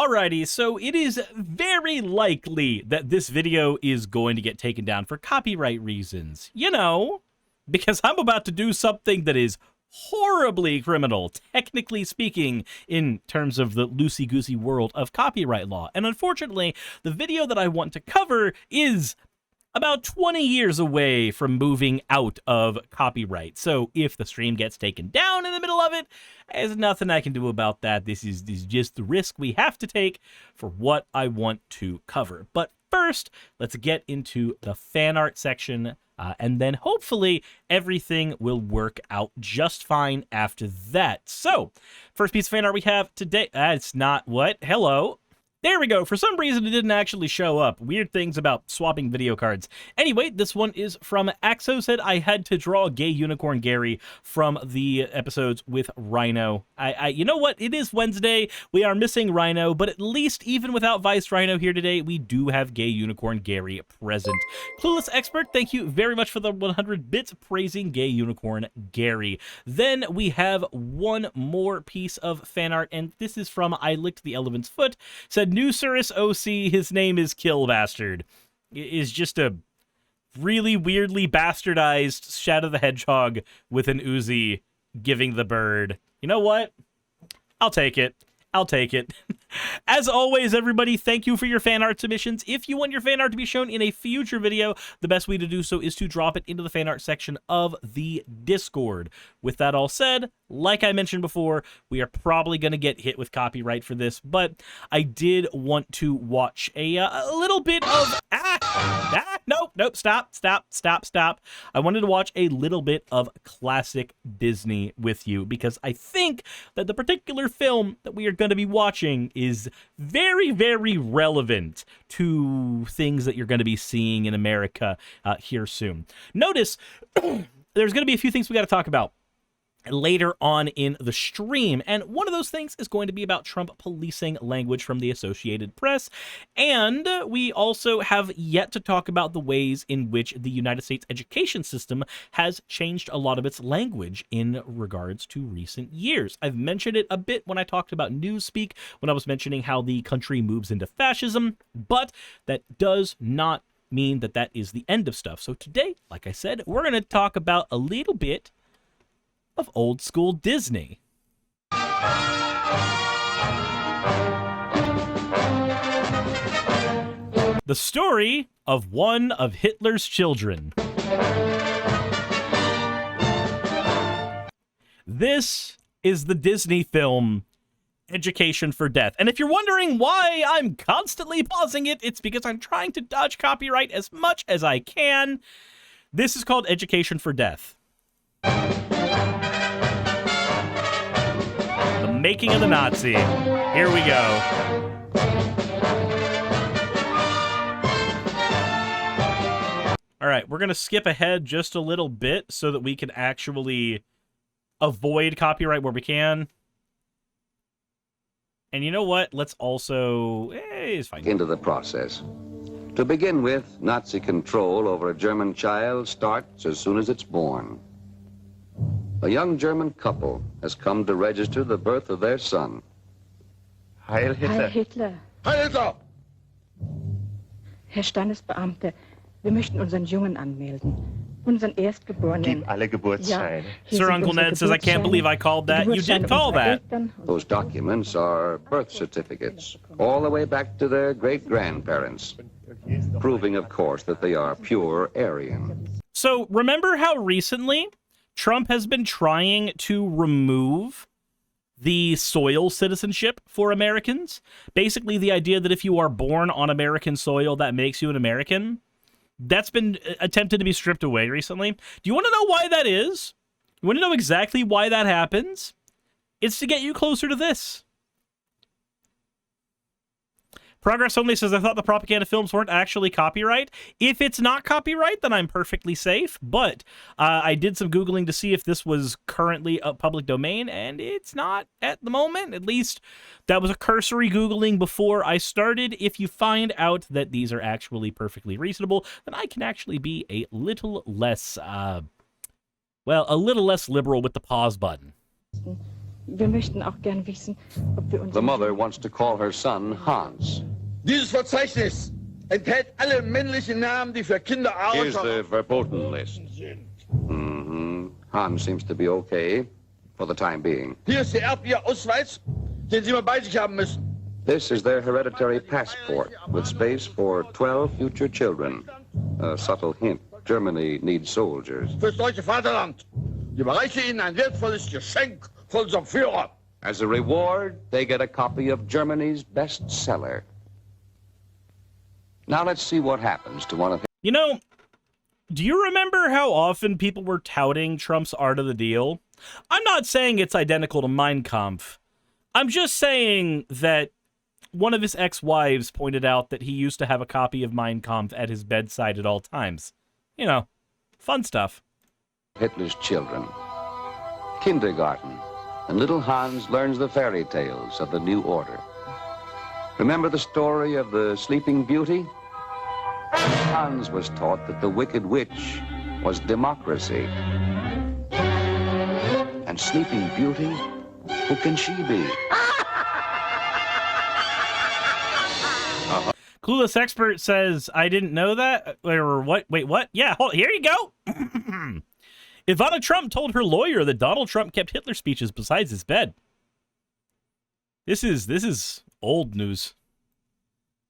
Alrighty, so it is very likely that this video is going to get taken down for copyright reasons. You know, because I'm about to do something that is horribly criminal, technically speaking, in terms of the loosey-goosey world of copyright law. And unfortunately, the video that I want to cover is about 20 years away from moving out of copyright. So if the stream gets taken down in the middle of it, there's nothing I can do about that. This is just the risk we have to take for what I want to cover. But first, let's get into the fan art section, and then hopefully everything will work out just fine after that. So, first piece of fan art we have today, it's not what? Hello. There we go. For some reason, it didn't actually show up. Weird things about swapping video cards. Anyway, this one is from Axo. Said I had to draw Gay Unicorn Gary from the episodes with Rhino. You know what? It is Wednesday. We are missing Rhino, but at least even without Vice Rhino here today, we do have Gay Unicorn Gary present. Clueless Expert, thank you very much for the 100 bits praising Gay Unicorn Gary. Then we have one more piece of fan art, and this is from I Licked the Elephant's Foot. Said, new Suris OC, his name is Kill Bastard. Is just a really weirdly bastardized Shadow the Hedgehog with an Uzi giving the bird. You know what? I'll take it. I'll take it. As always, everybody, thank you for your fan art submissions. If you want your fan art to be shown in a future video, the best way to do so is to drop it into the fan art section of the Discord. With that all said, like I mentioned before, we are probably going to get hit with copyright for this, but I did want to watch a little bit of... Nope, stop. I wanted to watch a little bit of classic Disney with you, because I think that the particular film that we are going to be watching is very, very relevant to things that you're going to be seeing in America here soon. Notice, there's going to be a few things we got to talk about later on in the stream, and one of those things is going to be about Trump policing language from the Associated Press, and we also have yet to talk about the ways in which the United States education system has changed a lot of its language in regards to recent years. I've mentioned it a bit when I talked about Newspeak, when I was mentioning how the country moves into fascism, but that does not mean that that is the end of stuff. So today, like I said, we're going to talk about a little bit of old school Disney. The story of one of Hitler's children. This is the Disney film Education for Death. And if you're wondering why I'm constantly pausing it, it's because I'm trying to dodge copyright as much as I can. This is called Education for Death. Making of the Nazi. Here we go. All right, we're going to skip ahead just a little bit so that we can actually avoid copyright where we can. And you know what? Let's also... it's fine. Into the process. To begin with, Nazi control over a German child starts as soon as it's born. A young German couple has come to register the birth of their son. Heil Hitler. Heil Hitler. Heil Hitler! Herr Standesbeamte, wir möchten unseren Jungen anmelden. Unseren Erstgeborenen. Gib alle Geburtsscheine. Sir Uncle Ned says, I can't believe I called that. You did call that. Those documents are birth certificates, all the way back to their great-grandparents, proving, of course, that they are pure Aryan. So remember how recently Trump has been trying to remove the soil citizenship for Americans? Basically, the idea that if you are born on American soil, that makes you an American. That's been attempted to be stripped away recently. Do you want to know why that is? You want to know exactly why that happens? It's to get you closer to this. Progress Only says, I thought the propaganda films weren't actually copyright. If it's not copyright, then I'm perfectly safe. But I did some Googling to see if this was currently a public domain, and it's not at the moment. At least that was a cursory Googling before I started. If you find out that these are actually perfectly reasonable, then I can actually be a little less, a little less liberal with the pause button. Wir möchten auch gern wissen, ob wir The unseren mother wants to call her son Hans. Dieses Verzeichnis enthält alle männlichen Namen, die für Kinder Here's außer the verboten list. sind. Hans seems to be okay for the time being. Hier ist der erbliche Ausweis, den Sie immer bei sich haben müssen. This is their hereditary passport with space for 12 future children. A subtle hint. Germany needs soldiers. Fürs deutsche Vaterland. Ich überreiche Ihnen ein wertvolles Geschenk von unserem Führer. As a reward, they get a copy of Germany's bestseller. Now let's see what happens to one of his... You know, do you remember how often people were touting Trump's Art of the Deal? I'm not saying it's identical to Mein Kampf. I'm just saying that one of his ex-wives pointed out that he used to have a copy of Mein Kampf at his bedside at all times. You know, fun stuff. Hitler's children. Kindergarten. And little Hans learns the fairy tales of the new order. Remember the story of the Sleeping Beauty? Hans was taught that the Wicked Witch was democracy. And Sleeping Beauty, who can she be? Clueless Expert says, I didn't know that. Or what? Wait, what? Yeah, here you go. Ivana Trump told her lawyer that Donald Trump kept Hitler speeches beside his bed. This is old news.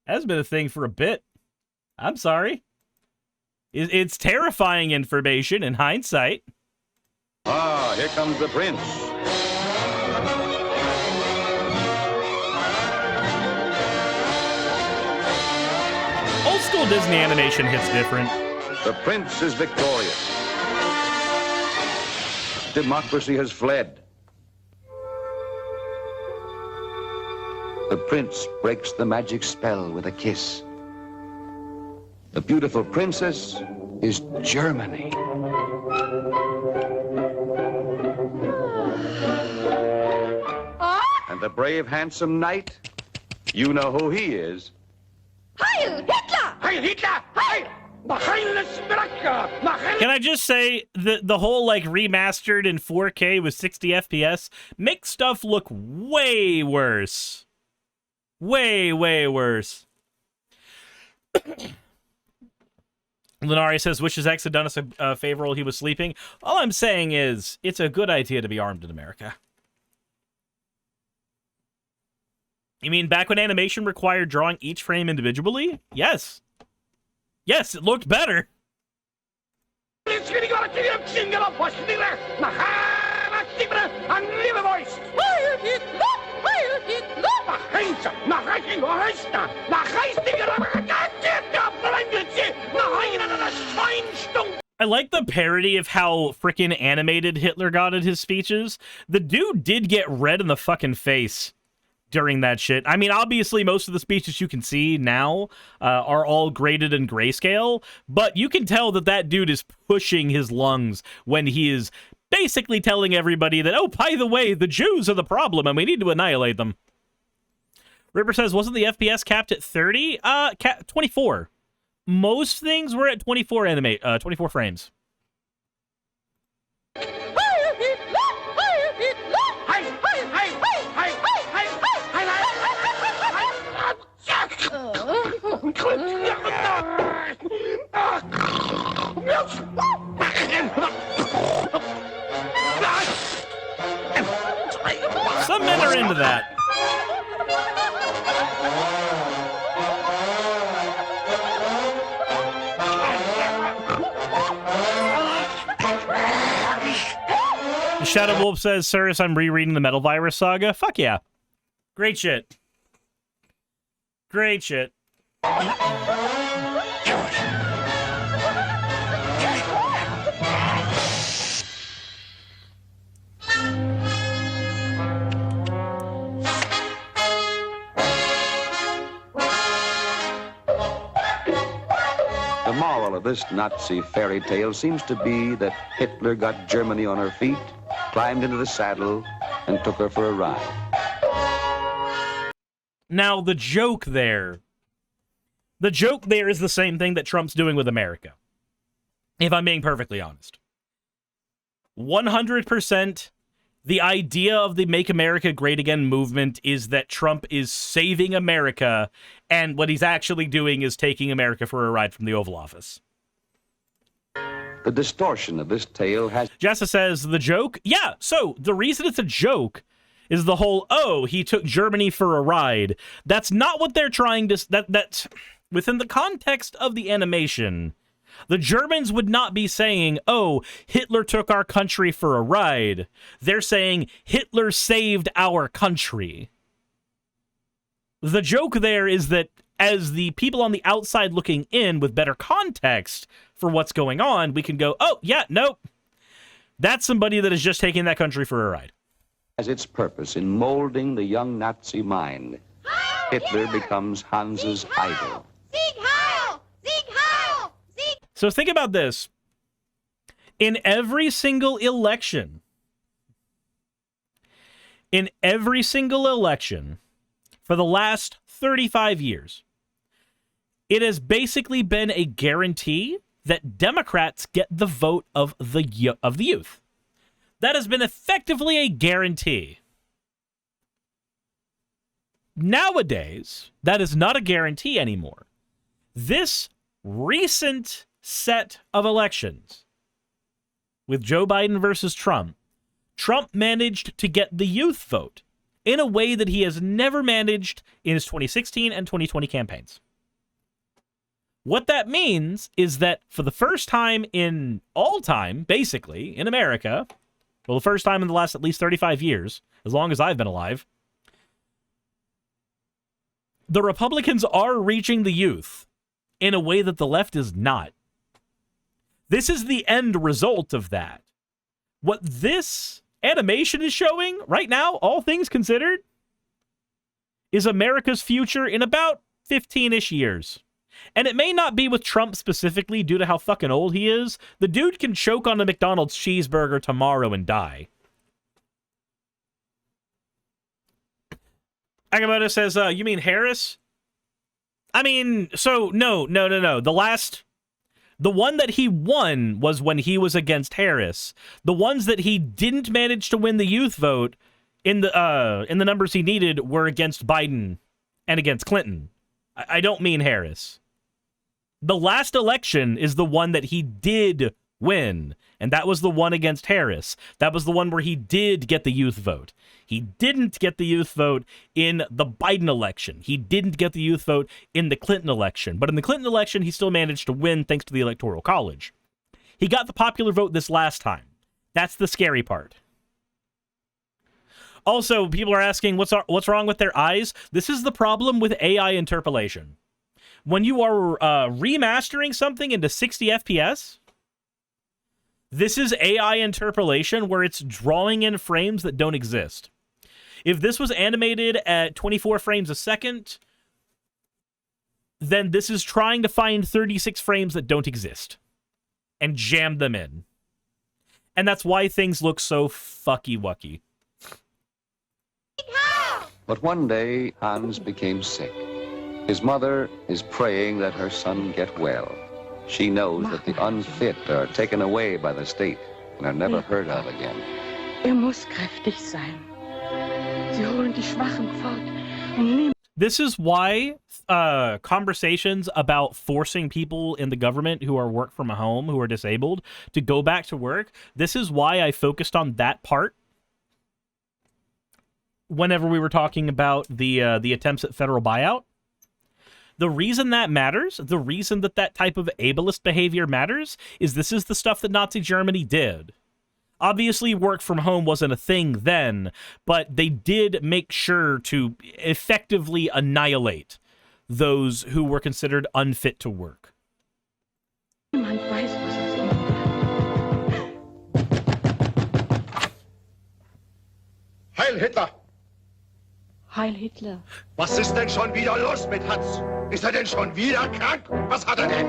Has been a thing for a bit. I'm sorry. It's terrifying information in hindsight. Ah, here comes the prince. Old school Disney animation hits different. The prince is victorious. Democracy has fled. The prince breaks the magic spell with a kiss. The beautiful princess is Germany. And the brave, handsome knight, you know who he is. Heil Hitler! Heil Hitler! Heil! Can I just say that the whole like remastered in 4K with 60 FPS makes stuff look way worse. Way worse. Lenari says, wishes X had done us a favor while he was sleeping. All I'm saying is, it's a good idea to be armed in America. You mean back when animation required drawing each frame individually? Yes. Yes, it looked better. I like the parody of how freaking animated Hitler got at his speeches. The dude did get red in the fucking face during that shit. I mean, obviously, most of the speeches you can see now are all graded in grayscale, but you can tell that that dude is pushing his lungs when he is basically telling everybody that, oh, by the way, the Jews are the problem and we need to annihilate them. Ripper says, wasn't the FPS capped at 30? 24. Most things were at 24 frames. Some men are into that. Shadow Wolf says, Suris, I'm rereading the Metal Virus saga. Fuck yeah. Great shit. Great shit. The moral of this Nazi fairy tale seems to be that Hitler got Germany on her feet, climbed into the saddle, and took her for a ride. Now, the joke there is the same thing that Trump's doing with America. If I'm being perfectly honest. 100% The idea of the Make America Great Again movement is that Trump is saving America, and what he's actually doing is taking America for a ride from the Oval Office. The distortion of this tale has... Jessa says, the joke? Yeah, so the reason it's a joke is the whole, oh, he took Germany for a ride. That's not what they're trying to... That's within the context of the animation, the Germans would not be saying, oh, Hitler took our country for a ride. They're saying, Hitler saved our country. The joke there is that as the people on the outside looking in with better context for what's going on, we can go, oh, yeah, nope. That's somebody that is just taking that country for a ride. Has its purpose in molding the young Nazi mind. Hitler becomes Hans's idol. Sieg Heil! Sieg Heil! Sieg! So think about this. In every single election, for the last 35 years, it has basically been a guarantee that Democrats get the vote of the youth. That has been effectively a guarantee. Nowadays, that is not a guarantee anymore. This recent set of elections, with Joe Biden versus Trump, Trump managed to get the youth vote in a way that he has never managed in his 2016 and 2020 campaigns. What that means is that for the first time in all time, basically, in America, well, the first time in the last at least 35 years, as long as I've been alive, the Republicans are reaching the youth in a way that the left is not. This is the end result of that. What this animation is showing right now, all things considered, is America's future in about 15-ish years. And it may not be with Trump specifically due to how fucking old he is. The dude can choke on a McDonald's cheeseburger tomorrow and die. Agamotto says, you mean Harris? I mean, so no. The one that he won was when he was against Harris. The ones that he didn't manage to win the youth vote in the numbers he needed were against Biden and against Clinton. I don't mean Harris. The last election is the one that he did win, and that was the one against Harris. That was the one where he did get the youth vote. He didn't get the youth vote in the Biden election. He didn't get the youth vote in the Clinton election. But in the Clinton election, he still managed to win thanks to the Electoral College. He got the popular vote this last time. That's the scary part. Also, people are asking, what's wrong with their eyes? This is the problem with AI interpolation. When you are remastering something into 60 FPS, this is AI interpolation where it's drawing in frames that don't exist. If this was animated at 24 frames a second, then this is trying to find 36 frames that don't exist and jam them in. And that's why things look so fucky-wucky. But one day, Hans became sick. His mother is praying that her son get well. She knows that the unfit are taken away by the state and are never heard of again. Muss kräftig sein. Sie holen die Schwachen fort und nehmen. This is why conversations about forcing people in the government who are work from home, who are disabled, to go back to work, this is why I focused on that part whenever we were talking about the attempts at federal buyout. The reason that matters, the reason that that type of ableist behavior matters, is this is the stuff that Nazi Germany did. Obviously, work from home wasn't a thing then, but they did make sure to effectively annihilate those who were considered unfit to work. Niemand weiß, was aus ihnen wird. Heil Hitler! Heil Hitler. Was ist denn schon wieder los mit Hans? Ist er denn schon wieder krank? Was hat er denn?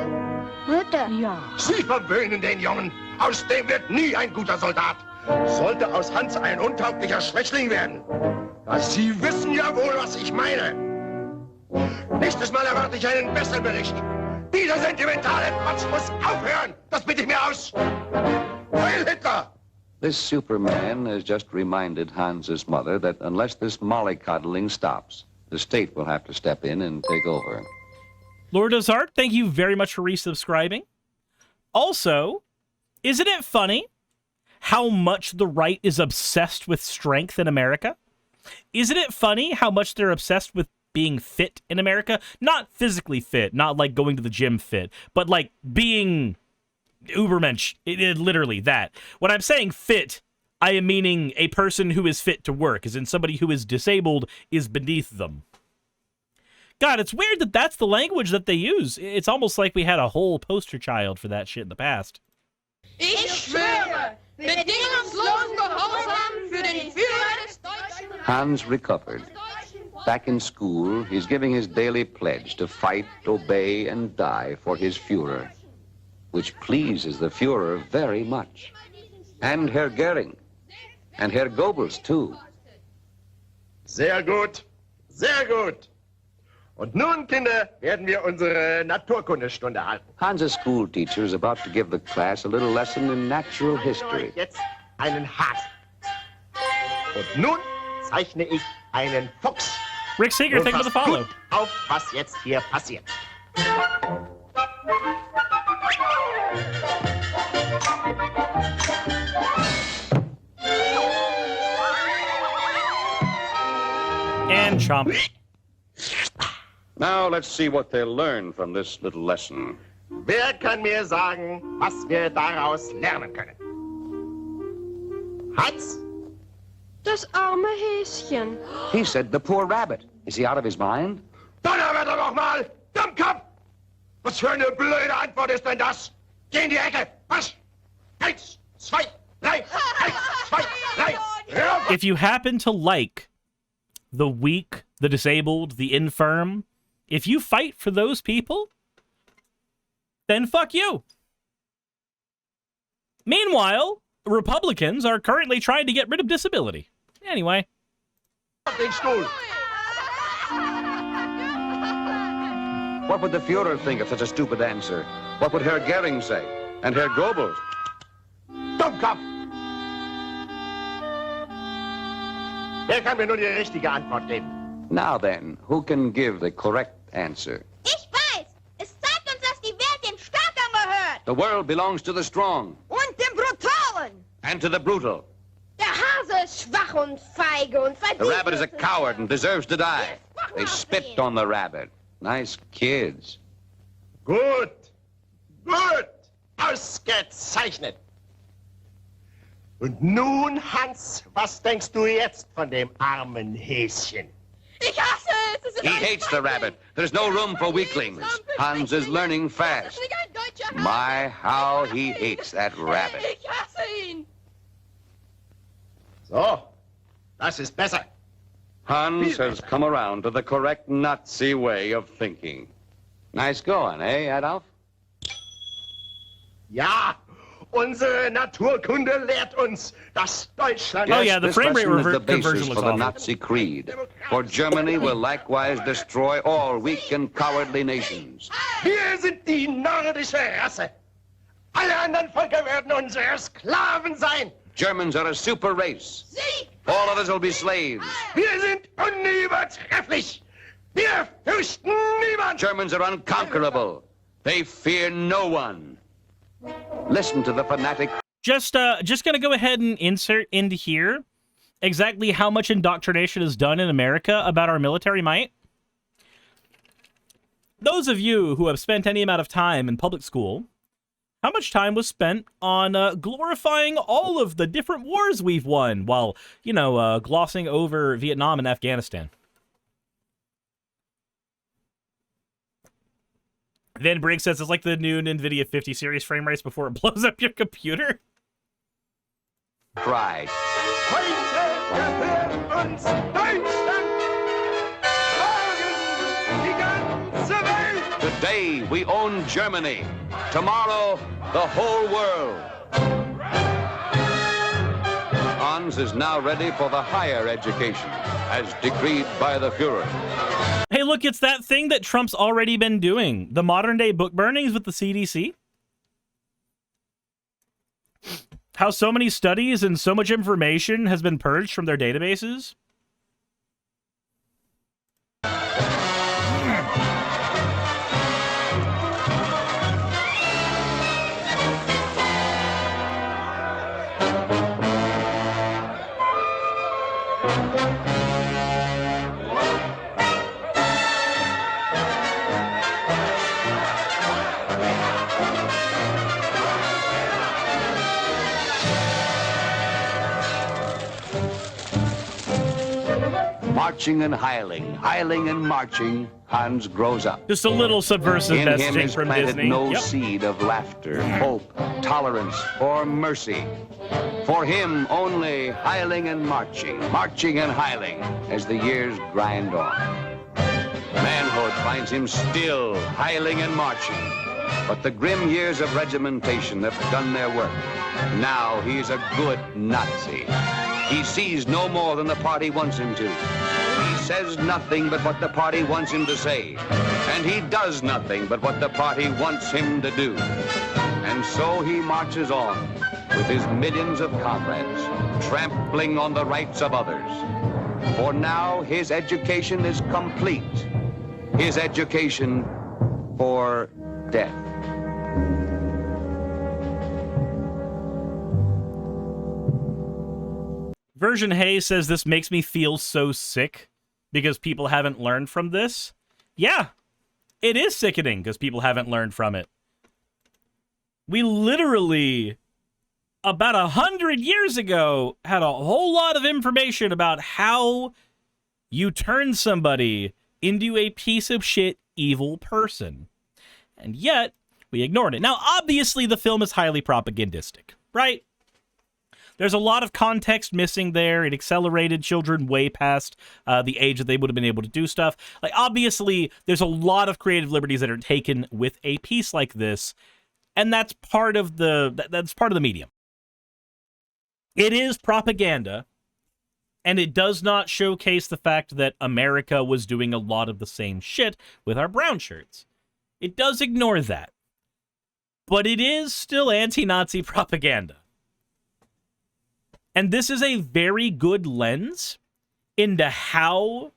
Mutter! Ja. Sie verwöhnen den Jungen. Aus dem wird nie ein guter Soldat. Sollte aus Hans ein untauglicher Schwächling werden. Sie wissen ja wohl, was ich meine. Nächstes Mal erwarte ich einen besseren Bericht. Dieser sentimentale Quatsch muss aufhören. Das bitte ich mir aus. Heil Hitler! This Superman has just reminded Hans's mother that unless this mollycoddling stops, the state will have to step in and take over. Lord Ozart, thank you very much for resubscribing. Also, isn't it funny how much the right is obsessed with strength in America? Isn't it funny how much they're obsessed with being fit in America? Not physically fit, not like going to the gym fit, but like being Ubermensch, literally that. When I'm saying fit, I am meaning a person who is fit to work, as in somebody who is disabled is beneath them. God, it's weird that that's the language that they use. It's almost like we had a whole poster child for that shit in the past. Ich schwöre, bedingungslosen Gehorsam für den Führer des Deutschen Reiches. Hans recovered. Back in school, he's giving his daily pledge to fight, obey, and die for his Führer, which pleases the Führer very much. And Herr Goering. And Herr Goebbels, too. Sehr gut, sehr gut. Und nun, Kinder, werden wir unsere Naturkundestunde halten. Hans's school teacher is about to give the class a little lesson in natural history. Jetzt einen Hasen. Und nun zeichne ich einen Fuchs. Rick Seeger, Nun thank you for the passt follow. gut auf, was jetzt hier passiert. And chomp. Now let's see what they'll learn from this little lesson. Wer kann mir sagen, was wir daraus lernen können? Hans? Das arme Häschen. He said the poor rabbit. Is he out of his mind? Donnerwetter noch mal! Dummkopf! Was für eine blöde Antwort ist denn das? Geh in die Ecke! Was? 1, 2, 3! 1, 2, 3! If you happen to like the weak, the disabled, the infirm, if you fight for those people, then fuck you. Meanwhile, Republicans are currently trying to get rid of disability. Anyway. Den Stuhl! What would the Führer think of such a stupid answer? What would Herr Goering say? And Herr Goebbels? Dummkopf! Wer kann mir nun die richtige Antwort geben? Now then, who can give the correct answer? Ich weiß. Es zeigt uns, dass die Welt den Starken gehört. The world belongs to the strong Und dem Brutalen. and to the brutal. Der Hase ist schwach und feige und verdient. The rabbit is a coward and deserves to die. They spit on the rabbit. Nice kids. Gut! Gut! Ausgezeichnet! Und nun, Hans, was denkst du jetzt von dem armen Häschen? Ich hasse es. Es ist He ein hates the rabbit. There's no room for weaklings. Hans is learning Das fast. ist nicht ein deutscher Hase. My, how he hates that rabbit. Ich hasse ihn. So, das ist besser. Hans has come around to the correct Nazi way of thinking. Nice going, eh, Adolf? Ja, unsere Naturkunde lehrt uns, dass Deutschland... Oh, yeah, the This frame rate lesson is the conversion basis looks for the awful. Nazi creed. For Germany will likewise destroy all weak and cowardly nations. Wir sind die nordische Rasse. Alle anderen Völker werden unsere Sklaven sein. Germans are a super race. Sieg. All others will be slaves. Wir sind unübertrefflich. Wir fürchten niemand. Germans are unconquerable. They fear no one. Listen to the fanatic. Just gonna go ahead and insert into here exactly how much indoctrination is done in America about our military might. Those of you who have spent any amount of time in public school, how much time was spent on glorifying all of the different wars we've won while, you know, glossing over Vietnam and Afghanistan? Then Briggs says it's like the new NVIDIA 50 series frame rates before it blows up your computer. Pride. Heute gehört uns Deutschland. Morgen die ganze Welt. Today we own Germany. Tomorrow, the whole world. Hans is now ready for the higher education, as decreed by the Führer. Hey, look, it's that thing that Trump's already been doing. The modern day book burnings with the CDC. How so many studies and so much information has been purged from their databases? Marching and hiling and marching, Hans grows up. Just a little subversive In him messaging is from planted Disney. no Yep. seed of laughter, hope, tolerance, or mercy. For him, only hiling and marching and hiling, as the years grind on. Manhood finds him still hiling and marching, but the grim years of regimentation have done their work. Now he's a good Nazi. He sees no more than the party wants him to. He says nothing but what the party wants him to say. And he does nothing but what the party wants him to do. And so he marches on with his millions of comrades, trampling on the rights of others. For now, his education is complete. His education for death. Version Hay says this makes me feel so sick because people haven't learned from this. Yeah, it is sickening because people haven't learned from it. We literally, about 100 years ago, had a whole lot of information about how you turn somebody into a piece of shit evil person. And yet, we ignored it. Now, obviously, the film is highly propagandistic, right? There's a lot of context missing there. It accelerated children way past the age that they would have been able to do stuff. Like, obviously, there's a lot of creative liberties that are taken with a piece like this, and that's part of the medium. It is propaganda, and it does not showcase the fact that America was doing a lot of the same shit with our brown shirts. It does ignore that. But it is still anti-Nazi propaganda. And this is a very good lens into how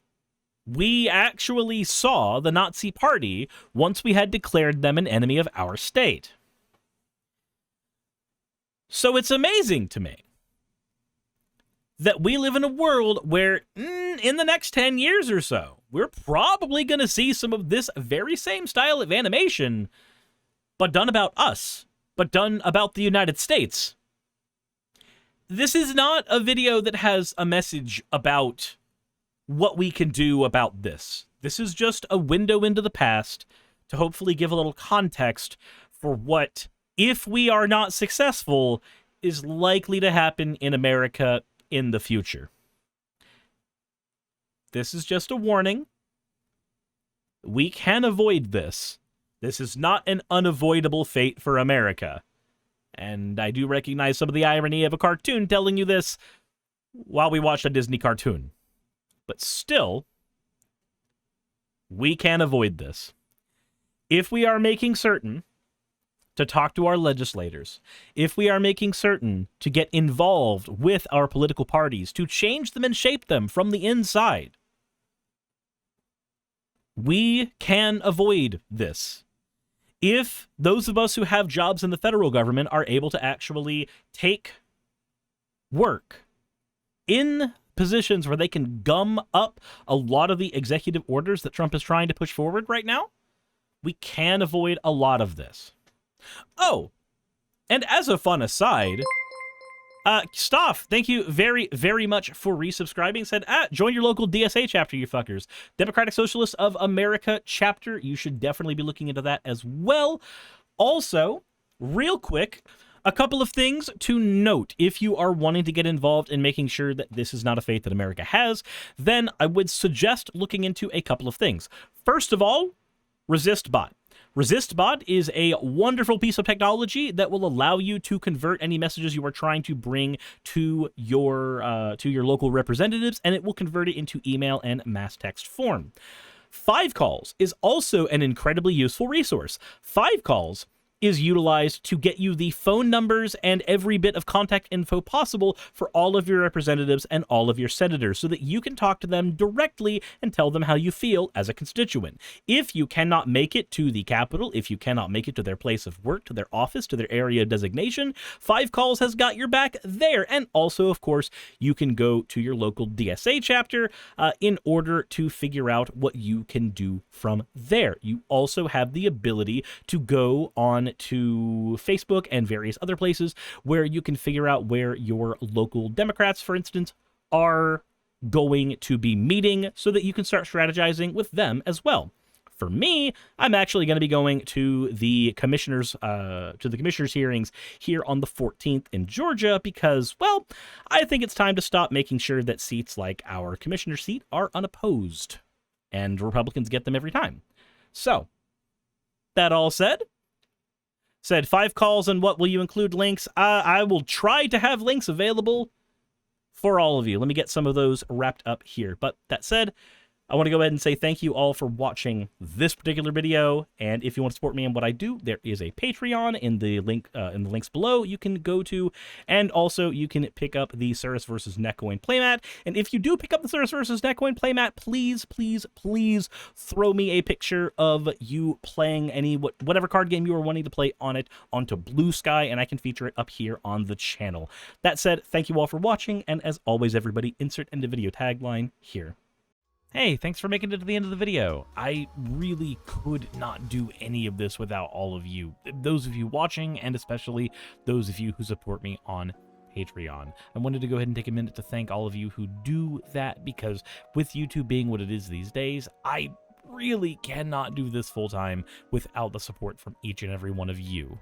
we actually saw the Nazi Party once we had declared them an enemy of our state. So it's amazing to me that we live in a world where in the next 10 years or so, we're probably going to see some of this very same style of animation, but done about us, but done about the United States. This is not a video that has a message about what we can do about this. This is just a window into the past to hopefully give a little context for what, if we are not successful, is likely to happen in America in the future. This is just a warning. We can avoid this. This is not an unavoidable fate for America. And I do recognize some of the irony of a cartoon telling you this while we watch a Disney cartoon. But still, we can avoid this. If we are making certain to talk to our legislators, if we are making certain to get involved with our political parties, to change them and shape them from the inside, we can avoid this. If those of us who have jobs in the federal government are able to actually take work in positions where they can gum up a lot of the executive orders that Trump is trying to push forward right now, we can avoid a lot of this. Oh, and as a fun aside, Stoff, thank you very, very much for resubscribing. Said, join your local DSA chapter, you fuckers. Democratic Socialists of America chapter. You should definitely be looking into that as well. Also, real quick, a couple of things to note. If you are wanting to get involved in making sure that this is not a fate that America has, then I would suggest looking into a couple of things. First of all, ResistBot. ResistBot is a wonderful piece of technology that will allow you to convert any messages you are trying to bring to your local representatives, and it will convert it into email and mass text form. 5Calls is also an incredibly useful resource. 5Calls is utilized to get you the phone numbers and every bit of contact info possible for all of your representatives and all of your senators so that you can talk to them directly and tell them how you feel as a constituent. If you cannot make it to the Capitol, if you cannot make it to their place of work, to their office, to their area of designation, 5 Calls has got your back there. And also, of course, you can go to your local DSA chapter in order to figure out what you can do from there. You also have the ability to go on to Facebook and various other places where you can figure out where your local Democrats, for instance, are going to be meeting so that you can start strategizing with them as well. For me, I'm actually going to be going to the commissioners' hearings here on the 14th in Georgia because, well, I think it's time to stop making sure that seats like our commissioner seat are unopposed, and Republicans get them every time. So, that all said, 5 Calls and what will you include links? I will try to have links available for all of you. Let me get some of those wrapped up here. But that said, I want to go ahead and say thank you all for watching this particular video, and if you want to support me in what I do, there is a Patreon in the links below you can go to, and also you can pick up the Suris vs. Netcoin playmat. And if you do pick up the Suris vs. Netcoin playmat, please, please, please throw me a picture of you playing whatever card game you are wanting to play on it onto Blue Sky, and I can feature it up here on the channel. That said, thank you all for watching, and as always, everybody, insert end of video tagline here. Hey, thanks for making it to the end of the video. I really could not do any of this without all of you. Those of you watching, and especially those of you who support me on Patreon. I wanted to go ahead and take a minute to thank all of you who do that, because with YouTube being what it is these days, I really cannot do this full time without the support from each and every one of you.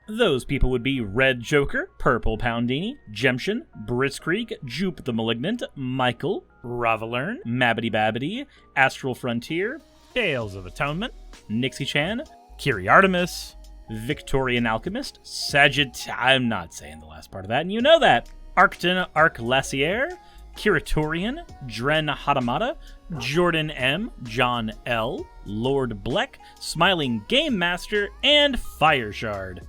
Those people would be Red Joker, Purple Poundini, Jemshin, Britzkrieg, Jupe the Malignant, Michael, Ravalern, Mabbity Babbity, Astral Frontier, Tales of Atonement, Nixie Chan, Kiri Artemis, Victorian Alchemist, I'm not saying the last part of that, and you know that, Arcton Arclacier, Kiratorian, Dren Hadamata, Jordan M, John L, Lord Bleck, Smiling Game Master, and Fireshard.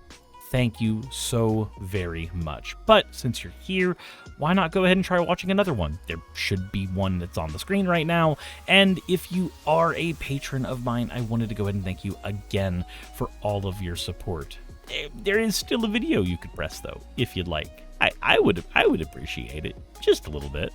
Thank you so very much. But since you're here, why not go ahead and try watching another one? There should be one that's on the screen right now. And if you are a patron of mine, I wanted to go ahead and thank you again for all of your support. There is still a video you could press though, if you'd like. I would appreciate it just a little bit.